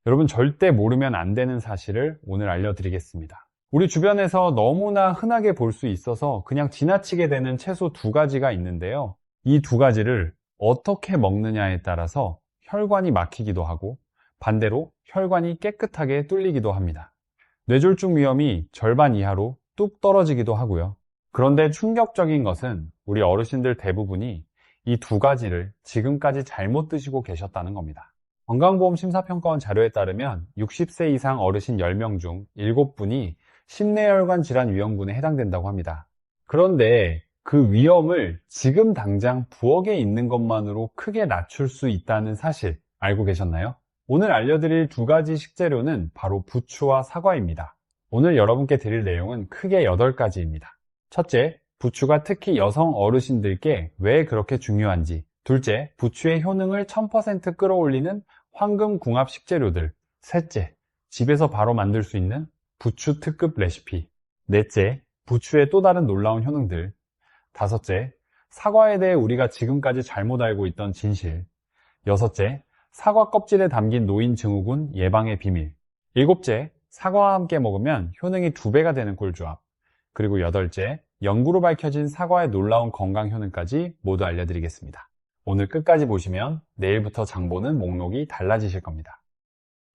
여러분 절대 모르면 안 되는 사실을 오늘 알려드리겠습니다. 우리 주변에서 너무나 흔하게 볼 수 있어서 그냥 지나치게 되는 채소 두 가지가 있는데요. 이 두 가지를 어떻게 먹느냐에 따라서 혈관이 막히기도 하고 반대로 혈관이 깨끗하게 뚫리기도 합니다. 뇌졸중 위험이 절반 이하로 뚝 떨어지기도 하고요. 그런데 충격적인 것은 우리 어르신들 대부분이 이 두 가지를 지금까지 잘못 드시고 계셨다는 겁니다. 건강보험심사평가원 자료에 따르면 60세 이상 어르신 10명 중 7분이 심내혈관 질환 위험군에 해당된다고 합니다. 그런데 그 위험을 지금 당장 부엌에 있는 것만으로 크게 낮출 수 있다는 사실 알고 계셨나요? 오늘 알려드릴 두 가지 식재료는 바로 부추와 사과입니다. 오늘 여러분께 드릴 내용은 크게 8가지입니다. 첫째, 부추가 특히 여성 어르신들께 왜 그렇게 중요한지. 둘째, 부추의 효능을 1000% 끌어올리는 황금 궁합 식재료들. 셋째, 집에서 바로 만들 수 있는 부추 특급 레시피. 넷째, 부추의 또 다른 놀라운 효능들. 다섯째, 사과에 대해 우리가 지금까지 잘못 알고 있던 진실. 여섯째, 사과 껍질에 담긴 노인 증후군 예방의 비밀. 일곱째, 사과와 함께 먹으면 효능이 2배가 되는 꿀조합. 그리고 여덟째, 연구로 밝혀진 사과의 놀라운 건강 효능까지 모두 알려드리겠습니다. 오늘 끝까지 보시면 내일부터 장보는 목록이 달라지실 겁니다.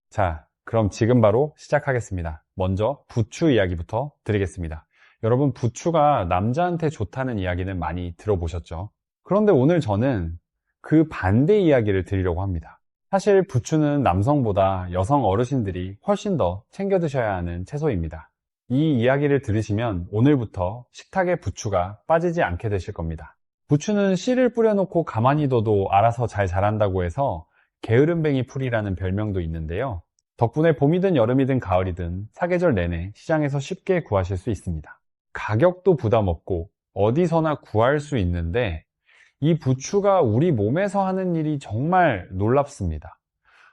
자, 그럼 지금 바로 시작하겠습니다. 먼저 부추 이야기부터 드리겠습니다. 여러분, 부추가 남자한테 좋다는 이야기는 많이 들어보셨죠? 그런데 오늘 저는 그 반대 이야기를 드리려고 합니다. 사실 부추는 남성보다 여성 어르신들이 훨씬 더 챙겨 드셔야 하는 채소입니다. 이 이야기를 들으시면 오늘부터 식탁에 부추가 빠지지 않게 되실 겁니다. 부추는 씨를 뿌려놓고 가만히 둬도 알아서 잘 자란다고 해서 게으름뱅이 풀이라는 별명도 있는데요. 덕분에 봄이든 여름이든 가을이든 사계절 내내 시장에서 쉽게 구하실 수 있습니다. 가격도 부담 없고 어디서나 구할 수 있는데 이 부추가 우리 몸에서 하는 일이 정말 놀랍습니다.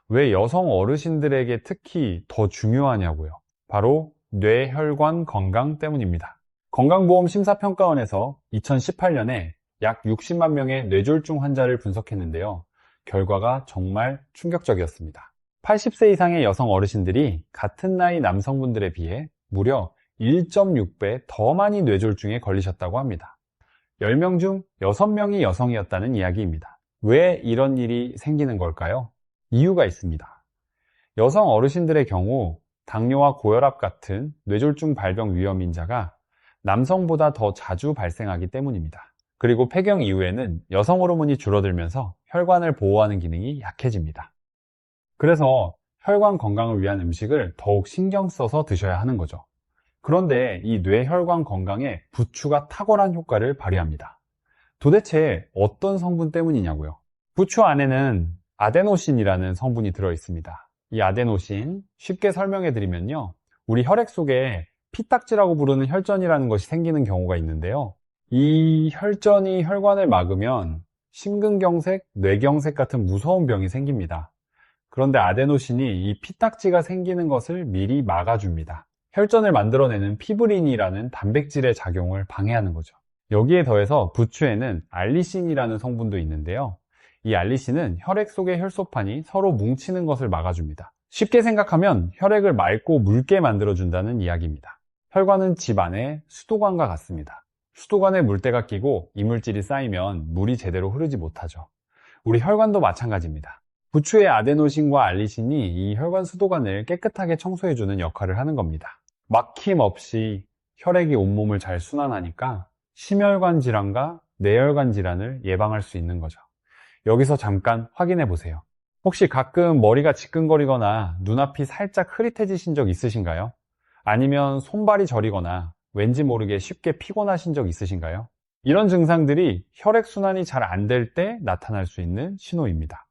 왜 여성 어르신들에게 특히 더 중요하냐고요? 바로 뇌혈관 건강 때문입니다. 건강보험심사평가원에서 2018년에 약 60만 명의 뇌졸중 환자를 분석했는데요. 결과가 정말 충격적이었습니다. 80세 이상의 여성 어르신들이 같은 나이 남성분들에 비해 무려 1.6배 더 많이 뇌졸중에 걸리셨다고 합니다. 10명 중 6명이 여성이었다는 이야기입니다. 왜 이런 일이 생기는 걸까요? 이유가 있습니다. 여성 어르신들의 경우 당뇨와 고혈압 같은 뇌졸중 발병 위험 인자가 남성보다 더 자주 발생하기 때문입니다. 그리고 폐경 이후에는 여성 호르몬이 줄어들면서 혈관을 보호하는 기능이 약해집니다. 그래서 혈관 건강을 위한 음식을 더욱 신경 써서 드셔야 하는 거죠. 그런데 이 뇌혈관 건강에 부추가 탁월한 효과를 발휘합니다. 도대체 어떤 성분 때문이냐고요? 부추 안에는 아데노신이라는 성분이 들어있습니다. 이 아데노신, 쉽게 설명해 드리면요, 우리 혈액 속에 피딱지라고 부르는 혈전이라는 것이 생기는 경우가 있는데요. 이 혈전이 혈관을 막으면 심근경색, 뇌경색 같은 무서운 병이 생깁니다. 그런데 아데노신이 이 피딱지가 생기는 것을 미리 막아줍니다. 혈전을 만들어내는 피브린이라는 단백질의 작용을 방해하는 거죠. 여기에 더해서 부추에는 알리신이라는 성분도 있는데요. 이 알리신은 혈액 속의 혈소판이 서로 뭉치는 것을 막아줍니다. 쉽게 생각하면 혈액을 맑고 묽게 만들어준다는 이야기입니다. 혈관은 집 안의 수도관과 같습니다. 수도관에 물때가 끼고 이물질이 쌓이면 물이 제대로 흐르지 못하죠. 우리 혈관도 마찬가지입니다. 부추의 아데노신과 알리신이 이 혈관 수도관을 깨끗하게 청소해주는 역할을 하는 겁니다. 막힘없이 혈액이 온몸을 잘 순환하니까 심혈관 질환과 뇌혈관 질환을 예방할 수 있는 거죠. 여기서 잠깐 확인해 보세요. 혹시 가끔 머리가 지끈거리거나 눈앞이 살짝 흐릿해지신 적 있으신가요? 아니면 손발이 저리거나 왠지 모르게 쉽게 피곤하신 적 있으신가요? 이런 증상들이 혈액순환이 잘 안 될 때 나타날 수 있는 신호입니다.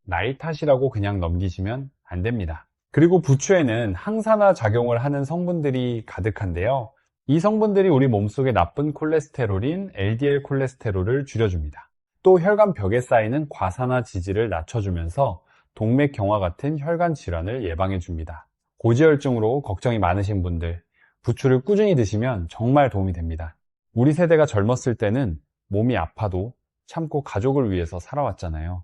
나이 탓이라고 그냥 넘기시면 안 됩니다. 그리고 부추에는 항산화 작용을 하는 성분들이 가득한데요. 이 성분들이 우리 몸속의 나쁜 콜레스테롤인 LDL 콜레스테롤을 줄여줍니다. 또 혈관 벽에 쌓이는 과산화 지질을 낮춰주면서 동맥경화 같은 혈관 질환을 예방해줍니다. 고지혈증으로 걱정이 많으신 분들, 부추를 꾸준히 드시면 정말 도움이 됩니다. 우리 세대가 젊었을 때는 몸이 아파도 참고 가족을 위해서 살아왔잖아요.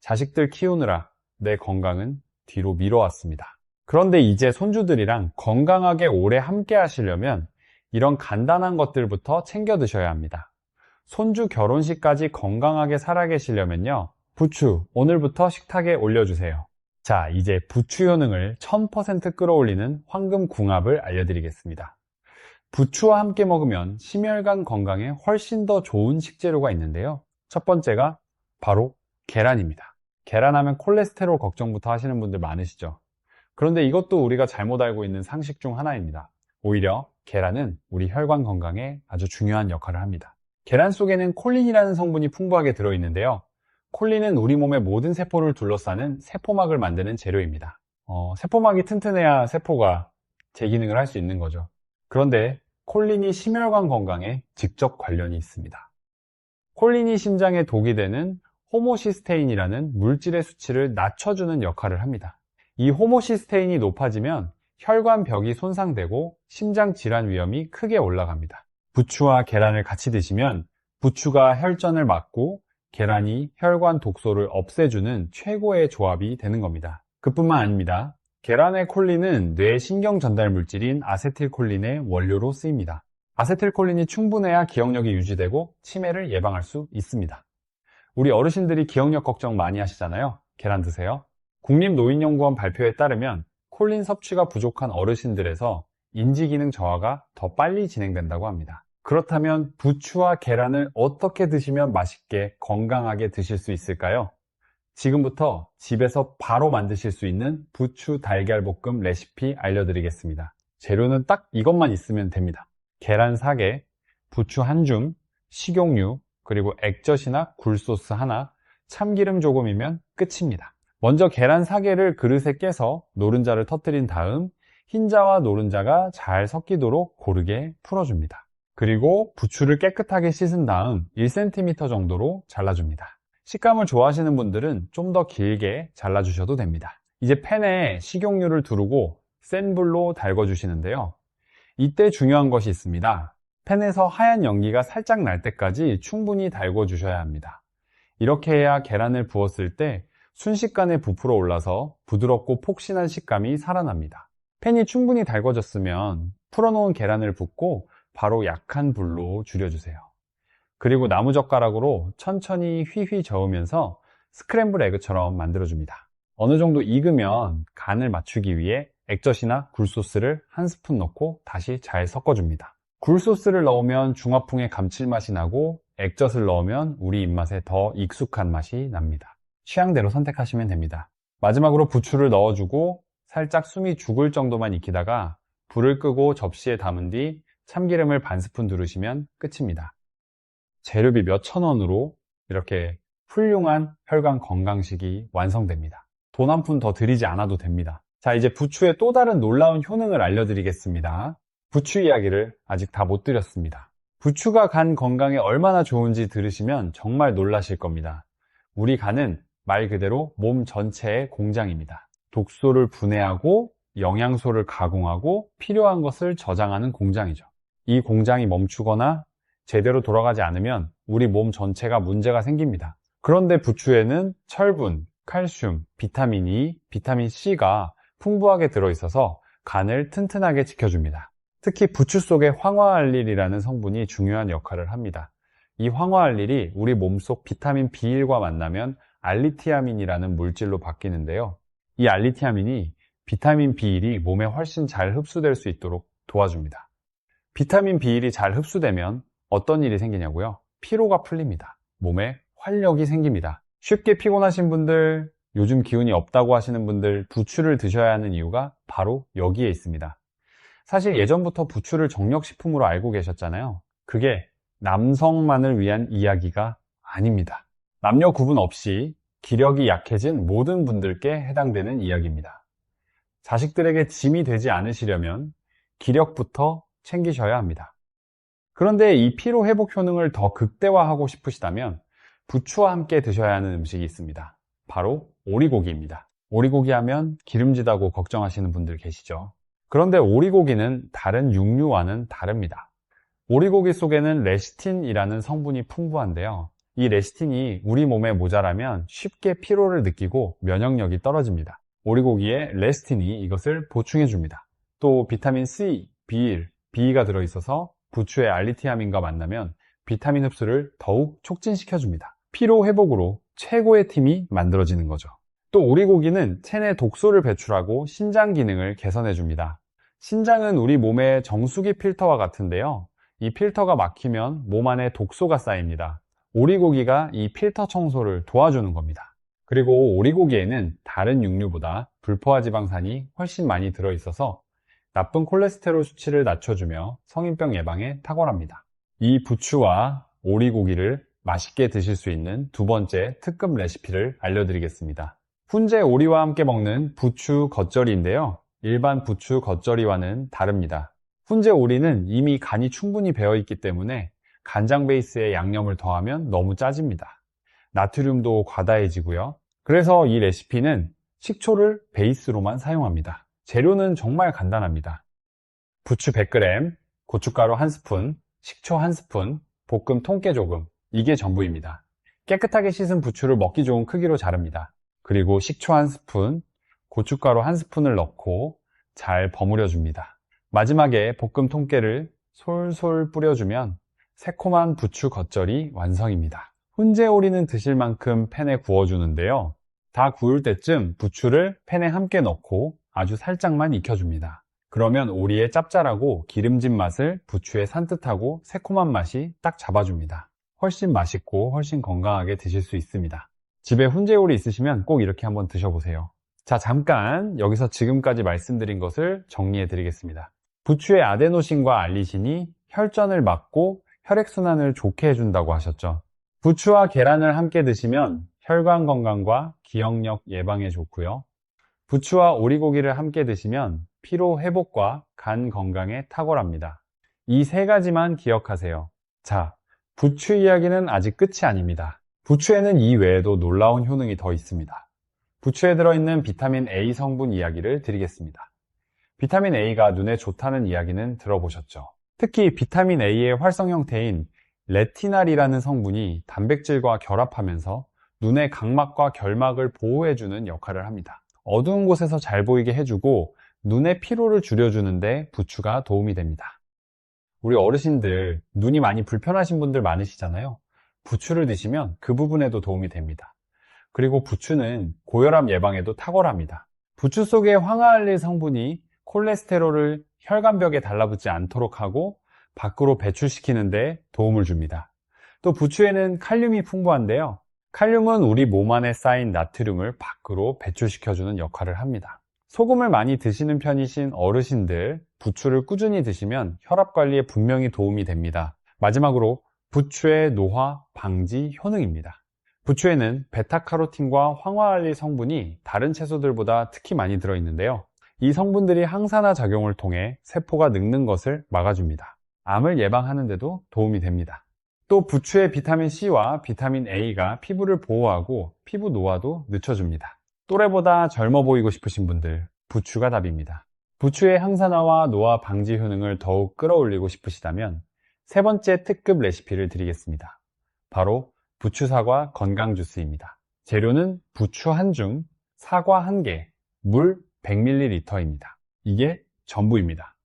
자식들 키우느라 내 건강은 뒤로 미뤄왔습니다. 그런데 이제 손주들이랑 건강하게 오래 함께 하시려면 이런 간단한 것들부터 챙겨 드셔야 합니다. 손주 결혼식까지 건강하게 살아계시려면요, 부추 오늘부터 식탁에 올려주세요. 자, 이제 부추 효능을 1000% 끌어올리는 황금궁합을 알려드리겠습니다. 부추와 함께 먹으면 심혈관 건강에 훨씬 더 좋은 식재료가 있는데요, 첫 번째가 바로 계란입니다. 계란하면 콜레스테롤 걱정부터 하시는 분들 많으시죠? 그런데 이것도 우리가 잘못 알고 있는 상식 중 하나입니다. 오히려 계란은 우리 혈관 건강에 아주 중요한 역할을 합니다. 계란 속에는 콜린이라는 성분이 풍부하게 들어있는데요, 콜린은 우리 몸의 모든 세포를 둘러싸는 세포막을 만드는 재료입니다. 세포막이 튼튼해야 세포가 제 기능을 할 수 있는 거죠. 그런데 콜린이 심혈관 건강에 직접 관련이 있습니다. 콜린이 심장에 독이 되는 호모시스테인이라는 물질의 수치를 낮춰주는 역할을 합니다. 이 호모시스테인이 높아지면 혈관벽이 손상되고 심장 질환 위험이 크게 올라갑니다. 부추와 계란을 같이 드시면 부추가 혈전을 막고 계란이 혈관 독소를 없애주는 최고의 조합이 되는 겁니다. 그뿐만 아닙니다. 계란의 콜린은 뇌 신경 전달 물질인 아세틸콜린의 원료로 쓰입니다. 아세틸콜린이 충분해야 기억력이 유지되고 치매를 예방할 수 있습니다. 우리 어르신들이 기억력 걱정 많이 하시잖아요. 계란 드세요. 국립노인연구원 발표에 따르면 콜린 섭취가 부족한 어르신들에서 인지기능 저하가 더 빨리 진행된다고 합니다. 그렇다면 부추와 계란을 어떻게 드시면 맛있게 건강하게 드실 수 있을까요? 지금부터 집에서 바로 만드실 수 있는 부추 달걀볶음 레시피 알려드리겠습니다. 재료는 딱 이것만 있으면 됩니다. 계란 4개, 부추 1줌, 식용유, 그리고 액젓이나 굴소스 하나, 참기름 조금이면 끝입니다. 먼저 계란 4개를 그릇에 깨서 노른자를 터뜨린 다음 흰자와 노른자가 잘 섞이도록 고르게 풀어줍니다. 그리고 부추를 깨끗하게 씻은 다음 1cm 정도로 잘라줍니다. 식감을 좋아하시는 분들은 좀 더 길게 잘라주셔도 됩니다. 이제 팬에 식용유를 두르고 센 불로 달궈주시는데요, 이때 중요한 것이 있습니다. 팬에서 하얀 연기가 살짝 날 때까지 충분히 달궈주셔야 합니다. 이렇게 해야 계란을 부었을 때 순식간에 부풀어 올라서 부드럽고 폭신한 식감이 살아납니다. 팬이 충분히 달궈졌으면 풀어놓은 계란을 붓고 바로 약한 불로 줄여주세요. 그리고 나무젓가락으로 천천히 휘휘 저으면서 스크램블 에그처럼 만들어줍니다. 어느 정도 익으면 간을 맞추기 위해 액젓이나 굴소스를 한 스푼 넣고 다시 잘 섞어줍니다. 굴소스를 넣으면 중화풍의 감칠맛이 나고 액젓을 넣으면 우리 입맛에 더 익숙한 맛이 납니다. 취향대로 선택하시면 됩니다. 마지막으로 부추를 넣어주고 살짝 숨이 죽을 정도만 익히다가 불을 끄고 접시에 담은 뒤 참기름을 반 스푼 두르시면 끝입니다. 재료비 몇천 원으로 이렇게 훌륭한 혈관 건강식이 완성됩니다. 돈 한 푼 더 들이지 않아도 됩니다. 자, 이제 부추의 또 다른 놀라운 효능을 알려드리겠습니다. 부추 이야기를 아직 다 못 드렸습니다. 부추가 간 건강에 얼마나 좋은지 들으시면 정말 놀라실 겁니다. 우리 간은 말 그대로 몸 전체의 공장입니다. 독소를 분해하고 영양소를 가공하고 필요한 것을 저장하는 공장이죠. 이 공장이 멈추거나 제대로 돌아가지 않으면 우리 몸 전체가 문제가 생깁니다. 그런데 부추에는 철분, 칼슘, 비타민 E, 비타민 C가 풍부하게 들어있어서 간을 튼튼하게 지켜줍니다. 특히 부추 속에 황화알릴이라는 성분이 중요한 역할을 합니다. 이 황화알릴이 우리 몸속 비타민 B1과 만나면 알리티아민이라는 물질로 바뀌는데요, 이 알리티아민이 비타민 B1이 몸에 훨씬 잘 흡수될 수 있도록 도와줍니다. 비타민 B1이 잘 흡수되면 어떤 일이 생기냐고요? 피로가 풀립니다. 몸에 활력이 생깁니다. 쉽게 피곤하신 분들, 요즘 기운이 없다고 하시는 분들, 부추를 드셔야 하는 이유가 바로 여기에 있습니다. 사실 예전부터 부추를 정력식품으로 알고 계셨잖아요. 그게 남성만을 위한 이야기가 아닙니다. 남녀 구분 없이 기력이 약해진 모든 분들께 해당되는 이야기입니다. 자식들에게 짐이 되지 않으시려면 기력부터 챙기셔야 합니다. 그런데 이 피로 회복 효능을 더 극대화하고 싶으시다면 부추와 함께 드셔야 하는 음식이 있습니다. 바로 오리고기입니다. 오리고기 하면 기름지다고 걱정하시는 분들 계시죠? 그런데 오리고기는 다른 육류와는 다릅니다. 오리고기 속에는 레시틴이라는 성분이 풍부한데요, 이 레시틴이 우리 몸에 모자라면 쉽게 피로를 느끼고 면역력이 떨어집니다. 오리고기에 레스틴이 이것을 보충해줍니다. 또 비타민 C, B1, B가 들어있어서 부추의 알리티아민과 만나면 비타민 흡수를 더욱 촉진시켜줍니다. 피로 회복으로 최고의 팀이 만들어지는 거죠. 또 오리고기는 체내 독소를 배출하고 신장 기능을 개선해줍니다. 신장은 우리 몸의 정수기 필터와 같은데요. 이 필터가 막히면 몸 안에 독소가 쌓입니다. 오리고기가 이 필터 청소를 도와주는 겁니다. 그리고 오리고기에는 다른 육류보다 불포화 지방산이 훨씬 많이 들어있어서 나쁜 콜레스테롤 수치를 낮춰주며 성인병 예방에 탁월합니다. 이 부추와 오리고기를 맛있게 드실 수 있는 두 번째 특급 레시피를 알려드리겠습니다. 훈제 오리와 함께 먹는 부추 겉절이인데요. 일반 부추 겉절이와는 다릅니다. 훈제 오리는 이미 간이 충분히 배어 있기 때문에 간장 베이스에 양념을 더하면 너무 짜집니다. 나트륨도 과다해지고요. 그래서 이 레시피는 식초를 베이스로만 사용합니다. 재료는 정말 간단합니다. 부추 100g, 고춧가루 1스푼, 식초 1스푼, 볶음 통깨 조금, 이게 전부입니다. 깨끗하게 씻은 부추를 먹기 좋은 크기로 자릅니다. 그리고 식초 1스푼, 고춧가루 1스푼을 넣고 잘 버무려 줍니다. 마지막에 볶음 통깨를 솔솔 뿌려주면 새콤한 부추 겉절이 완성입니다. 훈제 오리는 드실 만큼 팬에 구워주는데요. 다 구울 때쯤 부추를 팬에 함께 넣고 아주 살짝만 익혀줍니다. 그러면 오리의 짭짤하고 기름진 맛을 부추의 산뜻하고 새콤한 맛이 딱 잡아줍니다. 훨씬 맛있고 훨씬 건강하게 드실 수 있습니다. 집에 훈제 오리 있으시면 꼭 이렇게 한번 드셔보세요. 자, 잠깐 여기서 지금까지 말씀드린 것을 정리해 드리겠습니다. 부추의 아데노신과 알리신이 혈전을 막고 혈액순환을 좋게 해준다고 하셨죠. 부추와 계란을 함께 드시면 혈관 건강과 기억력 예방에 좋고요. 부추와 오리고기를 함께 드시면 피로 회복과 간 건강에 탁월합니다. 이 세 가지만 기억하세요. 자, 부추 이야기는 아직 끝이 아닙니다. 부추에는 이 외에도 놀라운 효능이 더 있습니다. 부추에 들어있는 비타민 A 성분 이야기를 드리겠습니다. 비타민 A가 눈에 좋다는 이야기는 들어보셨죠? 특히 비타민 A의 활성 형태인 레티날이라는 성분이 단백질과 결합하면서 눈의 각막과 결막을 보호해주는 역할을 합니다. 어두운 곳에서 잘 보이게 해주고 눈의 피로를 줄여주는데 부추가 도움이 됩니다. 우리 어르신들 눈이 많이 불편하신 분들 많으시잖아요. 부추를 드시면 그 부분에도 도움이 됩니다. 그리고 부추는 고혈압 예방에도 탁월합니다. 부추 속의 황화알릴 성분이 콜레스테롤을 혈관벽에 달라붙지 않도록 하고 밖으로 배출시키는 데 도움을 줍니다. 또 부추에는 칼륨이 풍부한데요. 칼륨은 우리 몸 안에 쌓인 나트륨을 밖으로 배출시켜주는 역할을 합니다. 소금을 많이 드시는 편이신 어르신들, 부추를 꾸준히 드시면 혈압 관리에 분명히 도움이 됩니다. 마지막으로 부추의 노화 방지 효능입니다. 부추에는 베타카로틴과 황화알릴 성분이 다른 채소들보다 특히 많이 들어있는데요. 이 성분들이 항산화 작용을 통해 세포가 늙는 것을 막아줍니다. 암을 예방하는 데도 도움이 됩니다. 또 부추의 비타민C와 비타민 A가 피부를 보호하고 피부 노화도 늦춰줍니다. 또래보다 젊어 보이고 싶으신 분들, 부추가 답입니다. 부추의 항산화와 노화 방지 효능을 더욱 끌어올리고 싶으시다면 세 번째 특급 레시피를 드리겠습니다. 바로 부추 사과 건강 주스입니다. 재료는 부추 1줌, 사과 1개, 물 100ml입니다. 이게 전부입니다.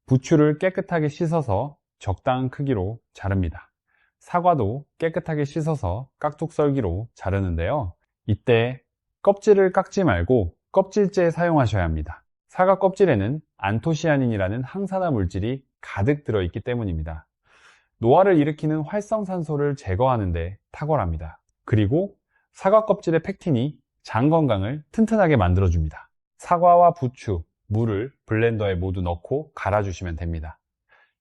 부추를 깨끗하게 씻어서 적당한 크기로 자릅니다. 사과도 깨끗하게 씻어서 깍둑썰기로 자르는데요. 이때 껍질을 깎지 말고 껍질째 사용하셔야 합니다. 사과 껍질에는 안토시아닌이라는 항산화 물질이 가득 들어있기 때문입니다. 노화를 일으키는 활성산소를 제거하는 데 탁월합니다. 그리고 사과 껍질의 펙틴이 장 건강을 튼튼하게 만들어줍니다. 사과와 부추, 물을 블렌더에 모두 넣고 갈아주시면 됩니다.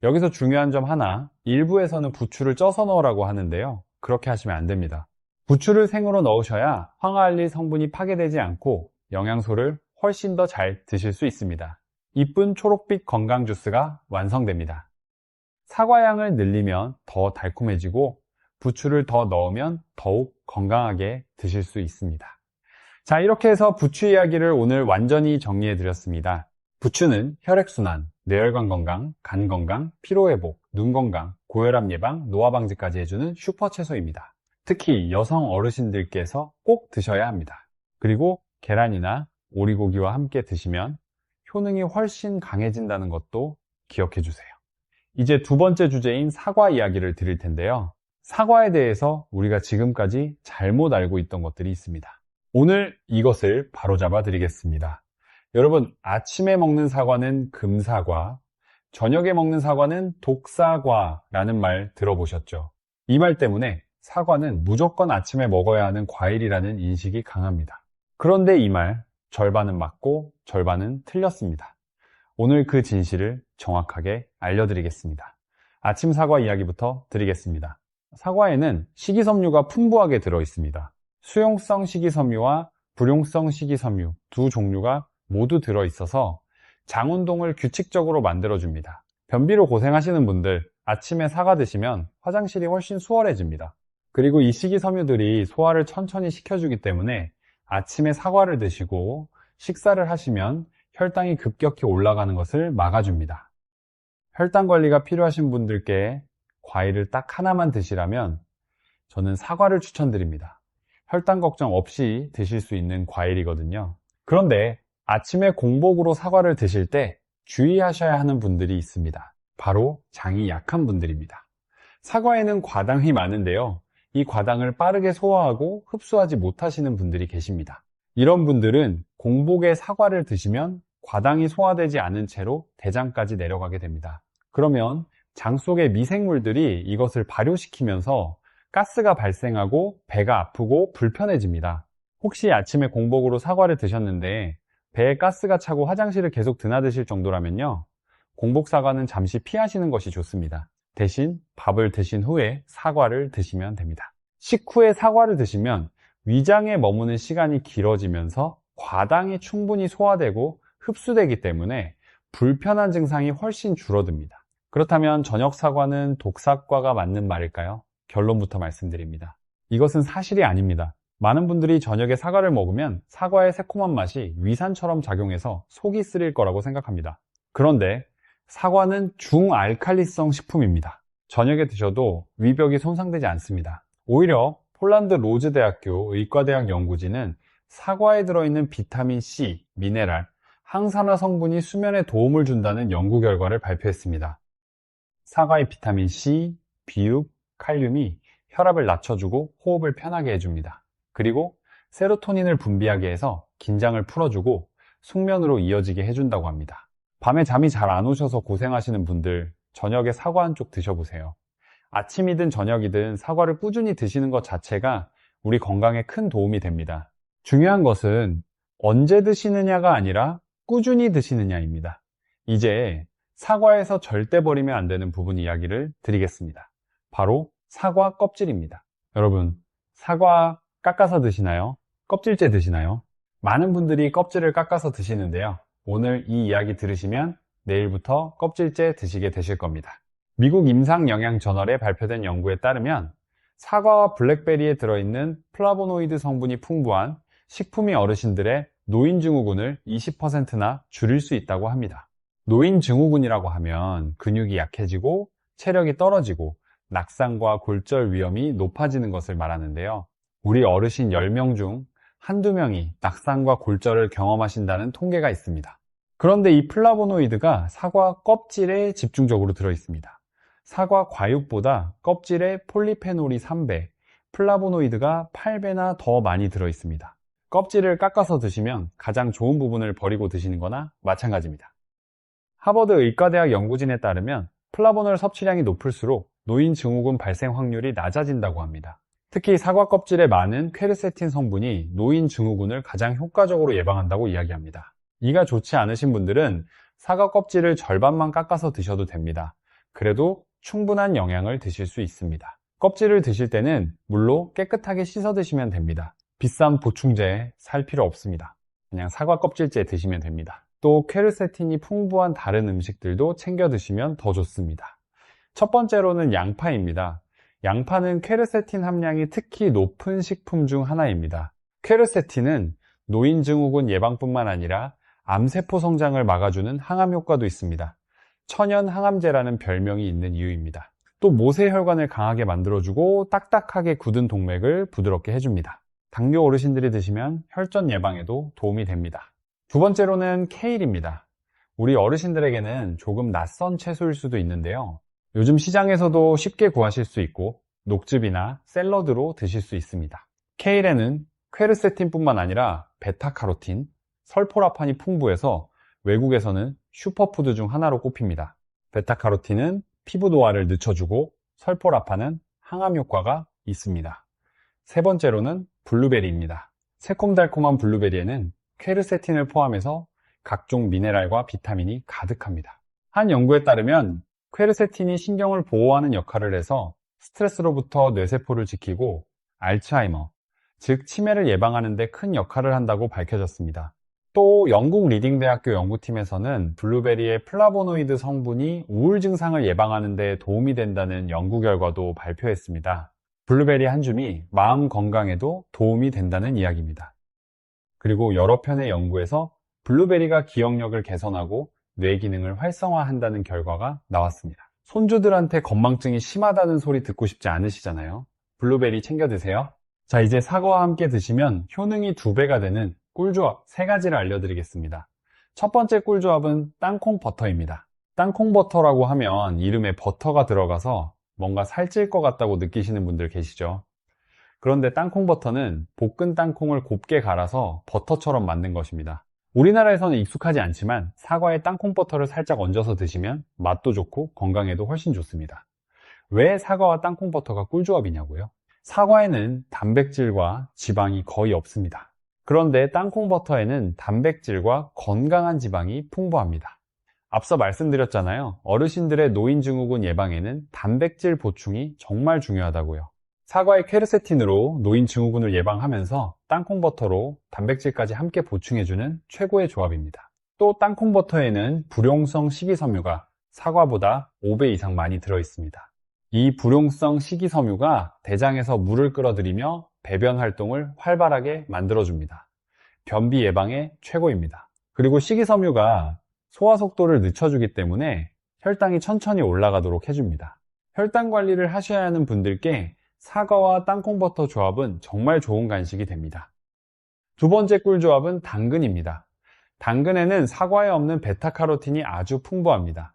여기서 중요한 점 하나, 일부에서는 부추를 쪄서 넣으라고 하는데요. 그렇게 하시면 안 됩니다. 부추를 생으로 넣으셔야 황화알릴 성분이 파괴되지 않고 영양소를 훨씬 더 잘 드실 수 있습니다. 이쁜 초록빛 건강 주스가 완성됩니다. 사과향을 늘리면 더 달콤해지고 부추를 더 넣으면 더욱 건강하게 드실 수 있습니다. 자, 이렇게 해서 부추 이야기를 오늘 완전히 정리해 드렸습니다. 부추는 혈액순환, 뇌혈관 건강, 간 건강, 피로회복, 눈 건강, 고혈압 예방, 노화 방지까지 해주는 슈퍼 채소입니다. 특히 여성 어르신들께서 꼭 드셔야 합니다. 그리고 계란이나 오리고기와 함께 드시면 효능이 훨씬 강해진다는 것도 기억해 주세요. 이제 두 번째 주제인 사과 이야기를 드릴 텐데요. 사과에 대해서 우리가 지금까지 잘못 알고 있던 것들이 있습니다. 오늘 이것을 바로잡아 드리겠습니다. 여러분, 아침에 먹는 사과는 금사과, 저녁에 먹는 사과는 독사과라는 말 들어보셨죠? 이 말 때문에 사과는 무조건 아침에 먹어야 하는 과일이라는 인식이 강합니다. 그런데 이 말, 절반은 맞고 절반은 틀렸습니다. 오늘 그 진실을 정확하게 알려드리겠습니다. 아침 사과 이야기부터 드리겠습니다. 사과에는 식이섬유가 풍부하게 들어있습니다. 수용성 식이섬유와 불용성 식이섬유 두 종류가 모두 들어있어서 장 운동을 규칙적으로 만들어줍니다. 변비로 고생하시는 분들, 아침에 사과 드시면 화장실이 훨씬 수월해집니다. 그리고 이 식이섬유들이 소화를 천천히 시켜주기 때문에 아침에 사과를 드시고 식사를 하시면 혈당이 급격히 올라가는 것을 막아줍니다. 혈당 관리가 필요하신 분들께 과일을 딱 하나만 드시라면 저는 사과를 추천드립니다. 혈당 걱정 없이 드실 수 있는 과일이거든요. 그런데 아침에 공복으로 사과를 드실 때 주의하셔야 하는 분들이 있습니다. 바로 장이 약한 분들입니다. 사과에는 과당이 많은데요. 이 과당을 빠르게 소화하고 흡수하지 못하시는 분들이 계십니다. 이런 분들은 공복에 사과를 드시면 과당이 소화되지 않은 채로 대장까지 내려가게 됩니다. 그러면 장 속의 미생물들이 이것을 발효시키면서 가스가 발생하고 배가 아프고 불편해집니다. 혹시 아침에 공복으로 사과를 드셨는데 배에 가스가 차고 화장실을 계속 드나드실 정도라면요, 공복 사과는 잠시 피하시는 것이 좋습니다. 대신 밥을 드신 후에 사과를 드시면 됩니다. 식후에 사과를 드시면 위장에 머무는 시간이 길어지면서 과당이 충분히 소화되고 흡수되기 때문에 불편한 증상이 훨씬 줄어듭니다. 그렇다면 저녁 사과는 독사과가 맞는 말일까요? 결론부터 말씀드립니다. 이것은 사실이 아닙니다. 많은 분들이 저녁에 사과를 먹으면 사과의 새콤한 맛이 위산처럼 작용해서 속이 쓰릴 거라고 생각합니다. 그런데 사과는 중알칼리성 식품입니다. 저녁에 드셔도 위벽이 손상되지 않습니다. 오히려 폴란드 로즈 대학교 의과대학 연구진은 사과에 들어있는 비타민 C, 미네랄, 항산화 성분이 수면에 도움을 준다는 연구 결과를 발표했습니다. 사과의 비타민 C, 비육, 칼륨이 혈압을 낮춰주고 호흡을 편하게 해줍니다. 그리고 세로토닌을 분비하게 해서 긴장을 풀어주고 숙면으로 이어지게 해준다고 합니다. 밤에 잠이 잘 안 오셔서 고생하시는 분들, 저녁에 사과 한 쪽 드셔보세요. 아침이든 저녁이든 사과를 꾸준히 드시는 것 자체가 우리 건강에 큰 도움이 됩니다. 중요한 것은 언제 드시느냐가 아니라 꾸준히 드시느냐입니다. 이제 사과에서 절대 버리면 안 되는 부분 이야기를 드리겠습니다. 바로 사과 껍질입니다. 여러분, 사과 깎아서 드시나요? 껍질째 드시나요? 많은 분들이 껍질을 깎아서 드시는데요. 오늘 이 이야기 들으시면 내일부터 껍질째 드시게 되실 겁니다. 미국 임상영양저널에 발표된 연구에 따르면 사과와 블랙베리에 들어있는 플라보노이드 성분이 풍부한 식품이 어르신들의 노인증후군을 20%나 줄일 수 있다고 합니다. 노인증후군이라고 하면 근육이 약해지고 체력이 떨어지고 낙상과 골절 위험이 높아지는 것을 말하는데요. 우리 어르신 10명 중 한두 명이 낙상과 골절을 경험하신다는 통계가 있습니다. 그런데 이 플라보노이드가 사과 껍질에 집중적으로 들어있습니다. 사과 과육보다 껍질에 폴리페놀이 3배, 플라보노이드가 8배나 더 많이 들어있습니다. 껍질을 깎아서 드시면 가장 좋은 부분을 버리고 드시는 거나 마찬가지입니다. 하버드 의과대학 연구진에 따르면 플라보놀 섭취량이 높을수록 노인증후군 발생 확률이 낮아진다고 합니다. 특히 사과 껍질에 많은 퀘르세틴 성분이 노인증후군을 가장 효과적으로 예방한다고 이야기합니다. 이가 좋지 않으신 분들은 사과 껍질을 절반만 깎아서 드셔도 됩니다. 그래도 충분한 영양을 드실 수 있습니다. 껍질을 드실 때는 물로 깨끗하게 씻어 드시면 됩니다. 비싼 보충제 살 필요 없습니다. 그냥 사과 껍질째 드시면 됩니다. 또 퀘르세틴이 풍부한 다른 음식들도 챙겨 드시면 더 좋습니다. 첫 번째로는 양파입니다. 양파는 퀘르세틴 함량이 특히 높은 식품 중 하나입니다. 퀘르세틴은 노인증후군 예방뿐만 아니라 암세포 성장을 막아주는 항암 효과도 있습니다. 천연 항암제라는 별명이 있는 이유입니다. 또 모세혈관을 강하게 만들어주고 딱딱하게 굳은 동맥을 부드럽게 해줍니다. 당뇨 어르신들이 드시면 혈전 예방에도 도움이 됩니다. 두 번째로는 케일입니다. 우리 어르신들에게는 조금 낯선 채소일 수도 있는데요. 요즘 시장에서도 쉽게 구하실 수 있고 녹즙이나 샐러드로 드실 수 있습니다. 케일에는 퀘르세틴뿐만 아니라 베타카로틴, 설포라판이 풍부해서 외국에서는 슈퍼푸드 중 하나로 꼽힙니다. 베타카로틴은 피부 노화를 늦춰주고 설포라판은 항암 효과가 있습니다. 세 번째로는 블루베리입니다. 새콤달콤한 블루베리에는 퀘르세틴을 포함해서 각종 미네랄과 비타민이 가득합니다. 한 연구에 따르면 퀘르세틴이 신경을 보호하는 역할을 해서 스트레스로부터 뇌세포를 지키고 알츠하이머, 즉 치매를 예방하는 데 큰 역할을 한다고 밝혀졌습니다. 또 영국 리딩대학교 연구팀에서는 블루베리의 플라보노이드 성분이 우울 증상을 예방하는 데 도움이 된다는 연구 결과도 발표했습니다. 블루베리 한 줌이 마음 건강에도 도움이 된다는 이야기입니다. 그리고 여러 편의 연구에서 블루베리가 기억력을 개선하고 뇌 기능을 활성화한다는 결과가 나왔습니다. 손주들한테 건망증이 심하다는 소리 듣고 싶지 않으시잖아요. 블루베리 챙겨 드세요. 자, 이제 사과와 함께 드시면 효능이 2배가 되는 꿀조합 3가지를 알려드리겠습니다. 첫 번째 꿀조합은 땅콩 버터입니다. 땅콩 버터라고 하면 이름에 버터가 들어가서 뭔가 살찔 것 같다고 느끼시는 분들 계시죠? 그런데 땅콩 버터는 볶은 땅콩을 곱게 갈아서 버터처럼 만든 것입니다. 우리나라에서는 익숙하지 않지만 사과에 땅콩 버터를 살짝 얹어서 드시면 맛도 좋고 건강에도 훨씬 좋습니다. 왜 사과와 땅콩 버터가 꿀조합이냐고요? 사과에는 단백질과 지방이 거의 없습니다. 그런데 땅콩 버터에는 단백질과 건강한 지방이 풍부합니다. 앞서 말씀드렸잖아요. 어르신들의 노인증후군 예방에는 단백질 보충이 정말 중요하다고요. 사과의 퀘르세틴으로 노인증후군을 예방하면서 땅콩버터로 단백질까지 함께 보충해주는 최고의 조합입니다. 또 땅콩버터에는 불용성 식이섬유가 사과보다 5배 이상 많이 들어있습니다. 이 불용성 식이섬유가 대장에서 물을 끌어들이며 배변 활동을 활발하게 만들어줍니다. 변비 예방에 최고입니다. 그리고 식이섬유가 소화 속도를 늦춰주기 때문에 혈당이 천천히 올라가도록 해줍니다. 혈당 관리를 하셔야 하는 분들께 사과와 땅콩버터 조합은 정말 좋은 간식이 됩니다. 두 번째 꿀조합은 당근입니다. 당근에는 사과에 없는 베타카로틴이 아주 풍부합니다.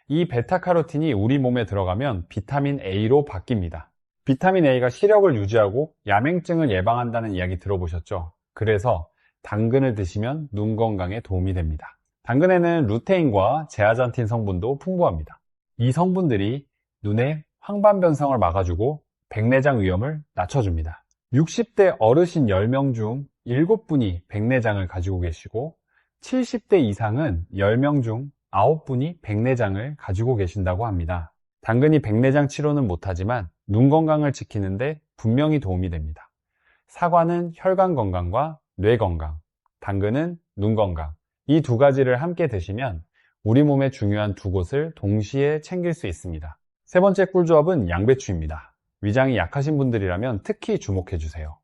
이 베타카로틴이 우리 몸에 들어가면 비타민 A로 바뀝니다. 비타민 A가 시력을 유지하고 야맹증을 예방한다는 이야기 들어보셨죠? 그래서 당근을 드시면 눈 건강에 도움이 됩니다. 당근에는 루테인과 제아잔틴 성분도 풍부합니다. 이 성분들이 눈의 황반 변성을 막아주고 백내장 위험을 낮춰줍니다. 60대 어르신 10명 중 7분이 백내장을 가지고 계시고 70대 이상은 10명 중 9분이 백내장을 가지고 계신다고 합니다. 당근이 백내장 치료는 못하지만 눈 건강을 지키는데 분명히 도움이 됩니다. 사과는 혈관 건강과 뇌 건강, 당근은 눈 건강, 이 2가지를 함께 드시면 우리 몸의 중요한 2곳을 동시에 챙길 수 있습니다. 세 번째 꿀조합은 양배추입니다. 위장이 약하신 분들이라면 특히 주목해주세요.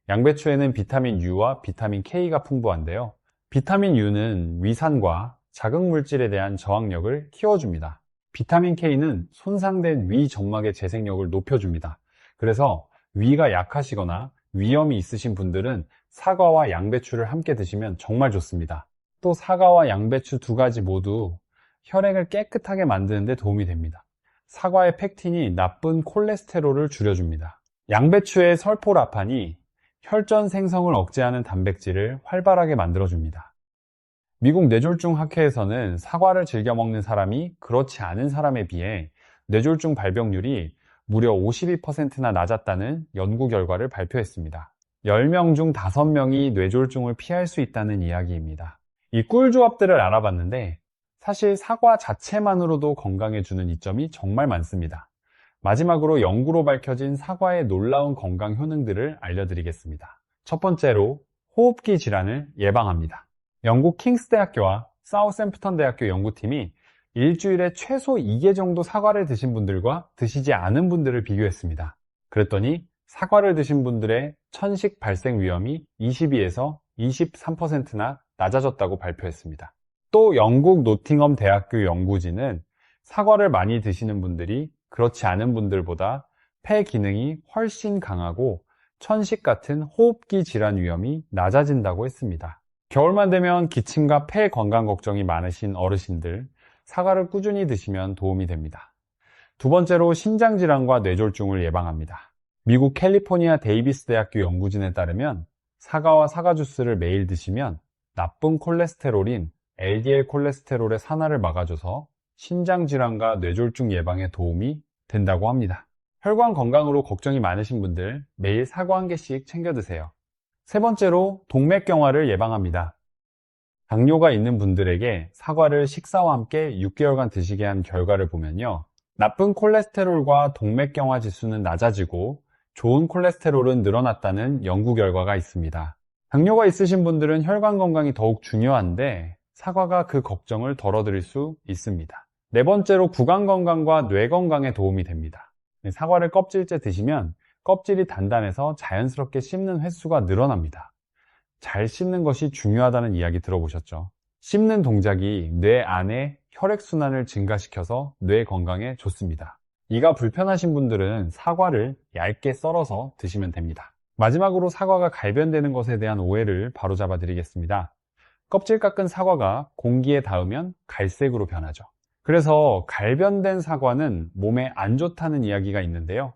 양배추에는 비타민 U와 비타민 K가 풍부한데요. 비타민 U는 위산과 자극물질에 대한 저항력을 키워줍니다. 비타민 K는 손상된 위 점막의 재생력을 높여줍니다. 그래서 위가 약하시거나 위염이 있으신 분들은 사과와 양배추를 함께 드시면 정말 좋습니다. 또 사과와 양배추 2가지 모두 혈액을 깨끗하게 만드는 데 도움이 됩니다. 사과의 펙틴이 나쁜 콜레스테롤을 줄여줍니다. 양배추의 설포라판이 혈전 생성을 억제하는 단백질을 활발하게 만들어줍니다. 미국 뇌졸중 학회에서는 사과를 즐겨 먹는 사람이 그렇지 않은 사람에 비해 뇌졸중 발병률이 무려 52%나 낮았다는 연구 결과를 발표했습니다. 10명 중 5명이 뇌졸중을 피할 수 있다는 이야기입니다. 이 꿀조합들을 알아봤는데 사실 사과 자체만으로도 건강해주는 이점이 정말 많습니다. 마지막으로 연구로 밝혀진 사과의 놀라운 건강 효능들을 알려드리겠습니다. 첫 번째로 호흡기 질환을 예방합니다. 영국 킹스 대학교와 사우샘프턴 대학교 연구팀이 일주일에 최소 2개 정도 사과를 드신 분들과 드시지 않은 분들을 비교했습니다. 그랬더니 사과를 드신 분들의 천식 발생 위험이 22에서 23%나 낮아졌다고 발표했습니다. 또 영국 노팅엄 대학교 연구진은 사과를 많이 드시는 분들이 그렇지 않은 분들보다 폐 기능이 훨씬 강하고 천식 같은 호흡기 질환 위험이 낮아진다고 했습니다. 겨울만 되면 기침과 폐 건강 걱정이 많으신 어르신들, 사과를 꾸준히 드시면 도움이 됩니다. 두 번째로 심장질환과 뇌졸중을 예방합니다. 미국 캘리포니아 데이비스 대학교 연구진에 따르면 사과와 사과 주스를 매일 드시면 나쁜 콜레스테롤인 LDL 콜레스테롤의 산화를 막아줘서 심장질환과 뇌졸중 예방에 도움이 된다고 합니다. 혈관 건강으로 걱정이 많으신 분들 매일 사과 한 개씩 챙겨 드세요. 세 번째로 동맥경화를 예방합니다. 당뇨가 있는 분들에게 사과를 식사와 함께 6개월간 드시게 한 결과를 보면요. 나쁜 콜레스테롤과 동맥경화 지수는 낮아지고 좋은 콜레스테롤은 늘어났다는 연구 결과가 있습니다. 당뇨가 있으신 분들은 혈관 건강이 더욱 중요한데 사과가 그 걱정을 덜어드릴 수 있습니다. 네 번째로 구강 건강과 뇌 건강에 도움이 됩니다. 사과를 껍질째 드시면 껍질이 단단해서 자연스럽게 씹는 횟수가 늘어납니다. 잘 씹는 것이 중요하다는 이야기 들어보셨죠? 씹는 동작이 뇌 안에 혈액순환을 증가시켜서 뇌 건강에 좋습니다. 이가 불편하신 분들은 사과를 얇게 썰어서 드시면 됩니다. 마지막으로 사과가 갈변되는 것에 대한 오해를 바로잡아 드리겠습니다. 껍질 깎은 사과가 공기에 닿으면 갈색으로 변하죠. 그래서 갈변된 사과는 몸에 안 좋다는 이야기가 있는데요.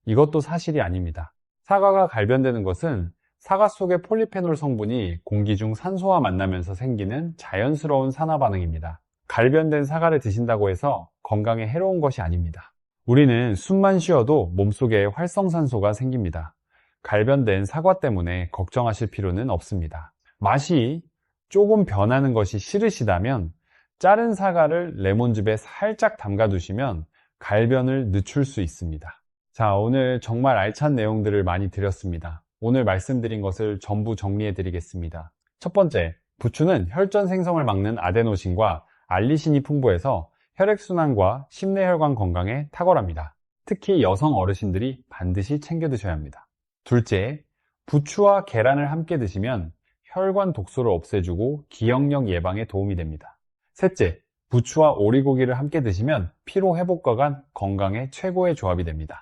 이것도 사실이 아닙니다. 사과가 갈변되는 것은 사과 속의 폴리페놀 성분이 공기 중 산소와 만나면서 생기는 자연스러운 산화 반응입니다. 갈변된 사과를 드신다고 해서 건강에 해로운 것이 아닙니다. 우리는 숨만 쉬어도 몸속에 활성산소가 생깁니다. 갈변된 사과 때문에 걱정하실 필요는 없습니다. 맛이 조금 변하는 것이 싫으시다면 자른 사과를 레몬즙에 살짝 담가 두시면 갈변을 늦출 수 있습니다. 자, 오늘 정말 알찬 내용들을 많이 드렸습니다. 오늘 말씀드린 것을 전부 정리해 드리겠습니다. 첫 번째, 부추는 혈전 생성을 막는 아데노신과 알리신이 풍부해서 혈액순환과 심내혈관 건강에 탁월합니다. 특히 여성 어르신들이 반드시 챙겨 드셔야 합니다. 둘째, 부추와 계란을 함께 드시면 혈관 독소를 없애주고 기억력 예방에 도움이 됩니다. 셋째, 부추와 오리고기를 함께 드시면 피로 회복과 건강에 최고의 조합이 됩니다.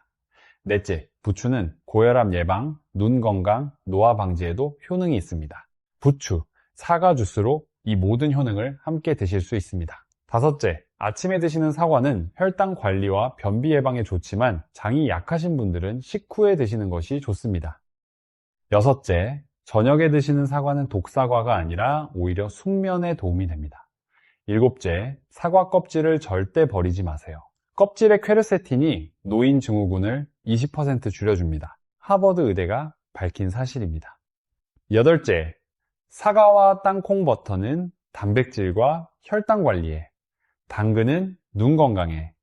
넷째, 부추는 고혈압 예방, 눈 건강, 노화 방지에도 효능이 있습니다. 부추, 사과 주스로 이 모든 효능을 함께 드실 수 있습니다. 다섯째, 아침에 드시는 사과는 혈당 관리와 변비 예방에 좋지만 장이 약하신 분들은 식후에 드시는 것이 좋습니다. 여섯째, 저녁에 드시는 사과는 독사과가 아니라 오히려 숙면에 도움이 됩니다. 일곱째, 사과 껍질을 절대 버리지 마세요. 껍질의 퀘르세틴이 노인 증후군을 20% 줄여줍니다. 하버드 의대가 밝힌 사실입니다. 여덟째, 사과와 땅콩 버터는 단백질과 혈당 관리에, 당근은 눈 건강에,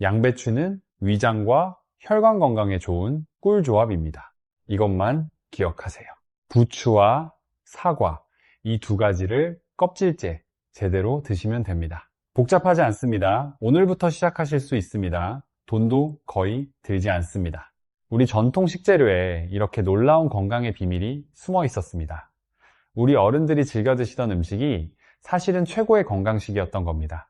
양배추는 위장과 혈관 건강에 좋은 꿀조합입니다. 이것만 기억하세요. 부추와 사과, 이 두 가지를 껍질째 제대로 드시면 됩니다. 복잡하지 않습니다. 오늘부터 시작하실 수 있습니다. 돈도 거의 들지 않습니다. 우리 전통 식재료에 이렇게 놀라운 건강의 비밀이 숨어 있었습니다. 우리 어른들이 즐겨 드시던 음식이 사실은 최고의 건강식이었던 겁니다.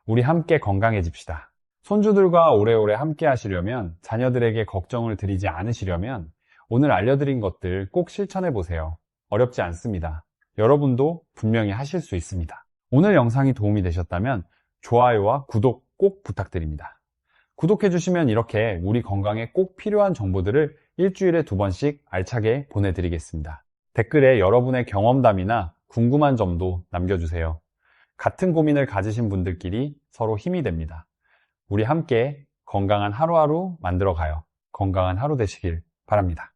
우리 함께 건강해집시다. 손주들과 오래오래 함께 하시려면, 자녀들에게 걱정을 드리지 않으시려면 오늘 알려드린 것들 꼭 실천해 보세요. 어렵지 않습니다. 여러분도 분명히 하실 수 있습니다. 오늘 영상이 도움이 되셨다면 좋아요와 구독 꼭 부탁드립니다. 구독해주시면 이렇게 우리 건강에 꼭 필요한 정보들을 일주일에 2번씩 알차게 보내드리겠습니다. 댓글에 여러분의 경험담이나 궁금한 점도 남겨주세요. 같은 고민을 가지신 분들끼리 서로 힘이 됩니다. 우리 함께 건강한 하루하루 만들어가요. 건강한 하루 되시길 바랍니다.